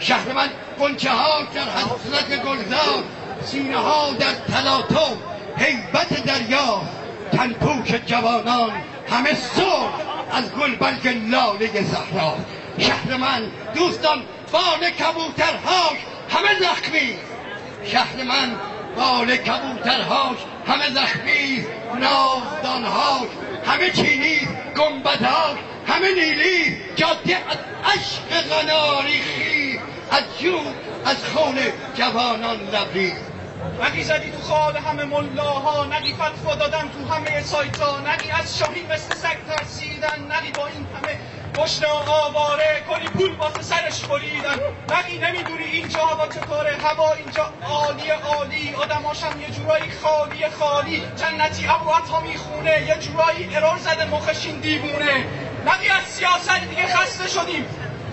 شهر من غنچه ها در حسرت گلزار، سینه ها در تلاطم هیبت دریا، تنپوش جوانان همه سرخ از گلبرگ لاله صحرا. شهر من دوستان بال کبوترهاش همه زخمی، شهر من بال کبوترهاش همه زخمی، ناودانهاش همه چینی، گنبدهاش همه نیلی، جاده از عشق قناریخی، از جو از خون جوانان لبریز. نگی زدی تو خواب همه ملاها، نگی فتوا دادن تو همه سایتا، نگی از شاهین مثل سگ ترسیدن، نگی با این همه گشنه آواره کلی پول واسه سرش بریدن، نگی نمیدونی اینجا هوا چطوره، هوا اینجا عالی عالی، آدماشم یه جورایی خالی خالی، جنتی ابروها میخونه، یه جورایی ارور زده مخش این دیوونه. نگی از سیاست دیگه خسته شدیم،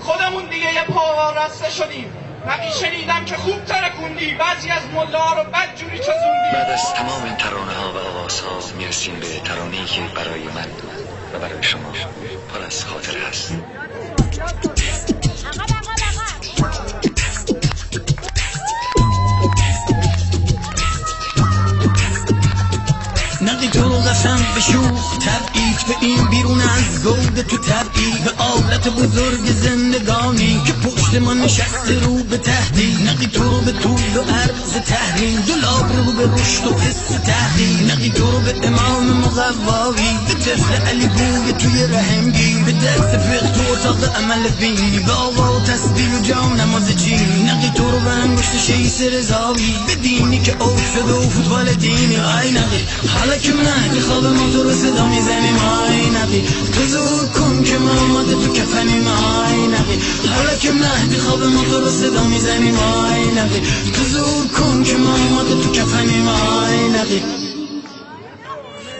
خودمون دیگه یه پا رسته شدیم، نگی شنیدم که خوب ترکوندی، بعضی از ملا رو بد جوری چزوندی. بعد از تمام این ترانه ها و آوازها میرسیم به ترانه‌ای که برای من و برای شما پر از خاطره هست. نقی تو رو قسم به شوخ تبعید، به این بیرون از گود تو تبعید، به آلت بزرگ زندگانی که پشت ما نشسته رو به تهدید. نقی تو رو به طول و عرض تحریم، دلاب رو به رشد و حس تحقیق. نقی تو رو به امام مقوایی، به طفل علی بوی توی رحمگی، به دست فقه تو اتاق عمل بینی، به آقا و تسبیح و جام نماز جینی. نقی تو رو به انگشت شیس رضایی، به دینی که اوف شده و فوتبال دینی. آی نقی حالا که مهدی خواب ما تو رو صدا میزنیم، آی نقی تو زور کن که ما آماده تو کفنیم، آی نقی حالا که مهدی خواب ما تو رو صدا میزنیم، آی نقی تو زور کن که ما آماده تو کفنیم، آی نقی.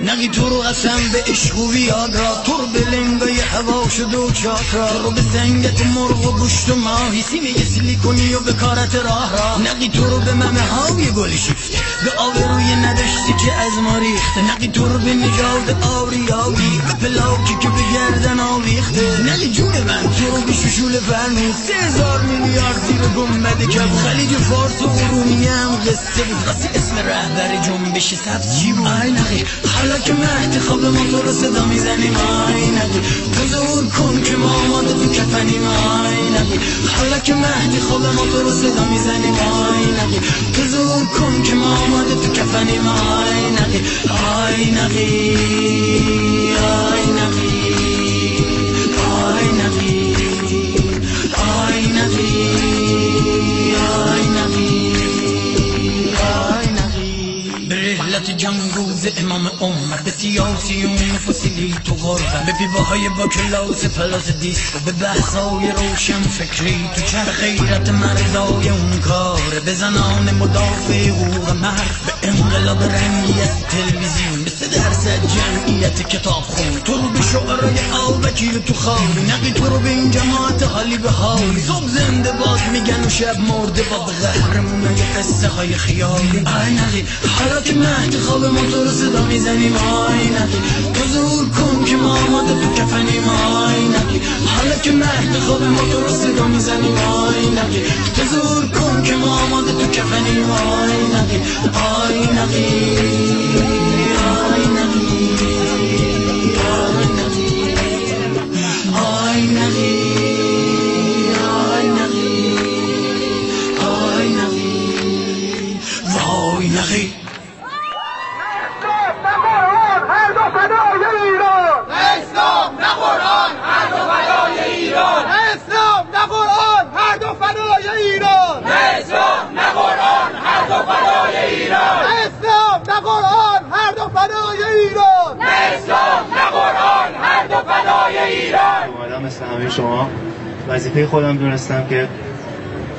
نگی تو رو قسم به عشق و بیاد را، تو رو به لنگای هوا شده و چاکرا، تو رو به زنگت و مرغ و گوشت و ماهی، سیمه سیلیکونی و به کارت راه را. نگی تو رو به ممه های گلی شفته، به آبروی نداشتی که از ما ریخته. نگی تو رو به نژاد آریایی، به پلاکی که به گردن آویخته. نگی جون من تو رو به ششول فرنوز، 3000 میلیارد زیر گنبد کبود، خلیج فارس و ارومیه هم قصه بود، راستی اسم رهبر جنبش سبز چی بود؟ آی نگی حالا که مهدی خواب ما تو رو صدا میزنیم، آی نگی تو زور کن که ما آماده تو کفنیم، آی نگی حالا که مهدی خواب ما تو رو صدا میزنیم، آی نگی تو زور کن که ما آماده تو کفنیم، آی نگی آی نگی آی نگی آی نگی آی نگی آی نگی آی نگی. به رحلت جنگوز امام عمر، به سیاسیون فسیلی تو غربت، به پیباهای با کلاس پلاس دیسکو، به بحثای روشن فکری تو چرخ غیرت مردای اون کاره، به زنان مدافع حقوق مرد، به انقلاب رنگیت تلویزیون، به 3% جمعیت کتاب خون. تو رو به شعرهای آبکی و تو خالی، نقی تو رو به این جماعت حالی به حالی، صبح زنده باد میگن و شب مرده با، به قهرمونای قصه های خیالی. آی نقی حالا که مهدی خواب ما تو رو صدا میزنیم، آی نقی تو زور کن که ما آماده تو کفنیم، آی نقی حالا که مهدی خواب ما تو رو صدا میزنیم، آی نقی تو زور کن که ما آماده تو کفنیم، آی نقی آی نقی آی نقی آی نقی آی نقی آی نقی آی نقی وای نقی. هر دو فدای ایران، اسلام نه قرآن، هر دو فدای ایران، اسلام نه قرآن، هر دو فدای ایران، اسلام نه قرآن، هر دو فدای ایران، اسلام نه قرآن، هر دو فدای ایران، اسلام نه قرآن، هر دو فدای ایران. اومدم مثل همه شما وظیفه خودم دونستم که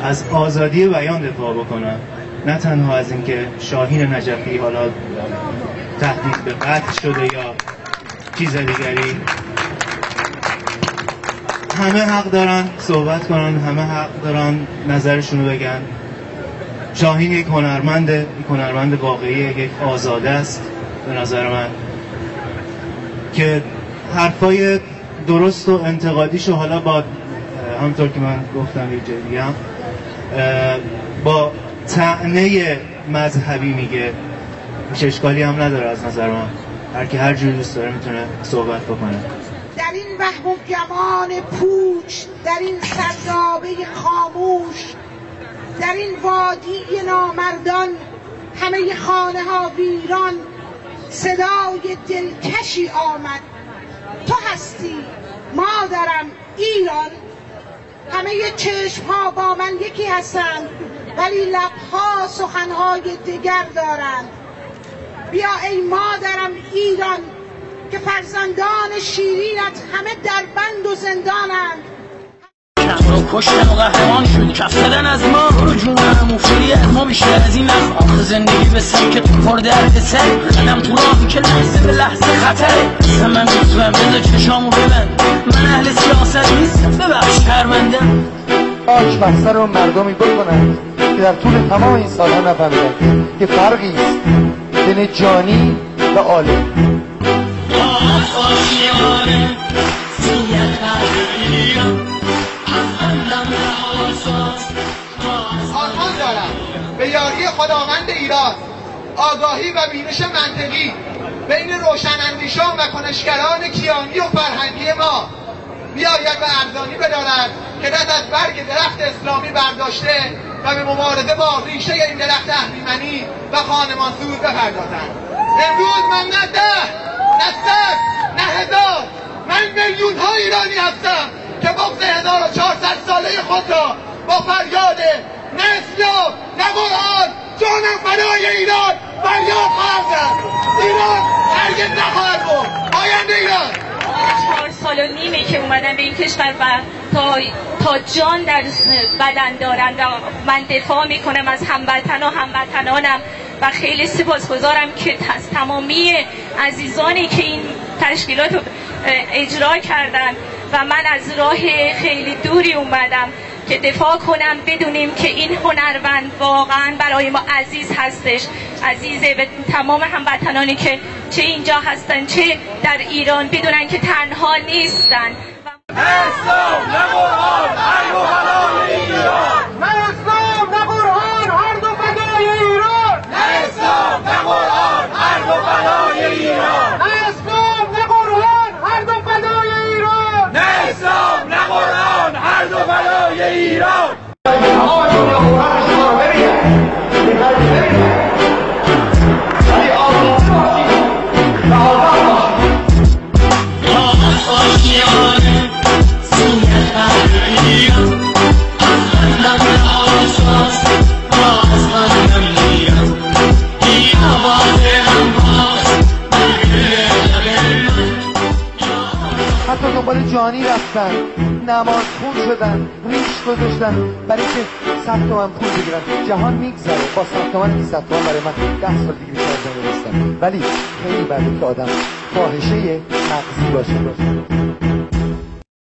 از آزادی بیان دفاع بکنم، نه تنها از اینکه شاهین نجفی حالا تهدید به قتل شده یا چیز دیگری. همه حق دارن صحبت کنن، همه حق دارن نظرشونو بگن. شاهین یک هنرمند واقعی، یک آزاده است به نظر من که حرفای درست و انتقادیشو حالا با همونطور که من گفتم یه جای دیگه هم با طعنه مذهبی میگه، هیچ اشکالی هم نداره از نظر من. هر کی هر جوری دوست داره میتونه صحبت بکنه. در این وهم و گمان پوچ، در این سردابه خاموش، در این وادی نامردان، همه خانه ها ویران، صدای دلکشی آمد. تو هستی مادرم ایران. همه چشم ها با من یکی هستند، ولی لبها سخنهای دگر دارند. بیا ای مادرم ایران که فرزندان شیرینت همه در بند و زندانند. رو کشتن و قهرمان شد، کف زدن از ما رو جونم مفتری از ما بیشتر از این نخ. آخه زندگی به سمت تو پر درد سر، قدم تو راهی که لحظه به لحظه خطره. اصلا من میتونم بذار چشامو ببند، من اهل سیاست نیستم، ببخش شرمندم. آج بحثه رو مردمی بکنند که در طول تمام این سالها نفهمیدن که فرقی است بین جانی و عالم. آرمان دارم به یاری خداوند ایران، آگاهی و بینش منطقی بین روشناندیشان و کنشگران کیانی و فرهنگی ما بیاید و ارزانی بدارد که دست از برگ درخت اسلامی برداشته و به مبارزه با ریشه این درخت اهریمنی و خانمانسوز بپردازند. امروز من نه 10 نه 100 نه 1000 من میلیون ها ایرانی هستم که بغض 1400 ساله خود را با فریاد نه اسلام نه قرآن جانم فدای ایران فریاد خواهم زد. ایران هرگز نخواهد بود. آینده ایران. 4 سال و نیمه که اومدن به این کشور و تا جان در بدن دارن و من دفاع میکنم از هموطنانم و خیلی سپاسگزارم که از تمامی عزیزانی که این تشکیلات رو اجرا کردن و من از راه خیلی دوری اومدم که دفاع کنم. بدونیم که این هنرمند واقعا برای ما عزیز هستش، عزیزه به تمام هموطنانی که چه اینجا هستن چه در ایران، بدونن که تنها نیستن. اسلام نه قرآن هر دو فدای ایران. نه اسلام نه قرآن هر دو فدای ایران. نه اسلام نه قرآن هر دو فدای ایران. نه اسلام نه قرآن هر دو فدای ایران. نه اسلام نه قرآن هر دو فدای ایران. حتی دنبال جانی رفتن، نماز خون شدن، ریش گذاشتن برای که 100 تومن پول بگیرن. جهان میگذره، با 100 تومن 200 تومن برای من 10 سال دیگه بیشتر از این نیستم. ولی خیلی بعده که آدم فاحشه مغزی باشه.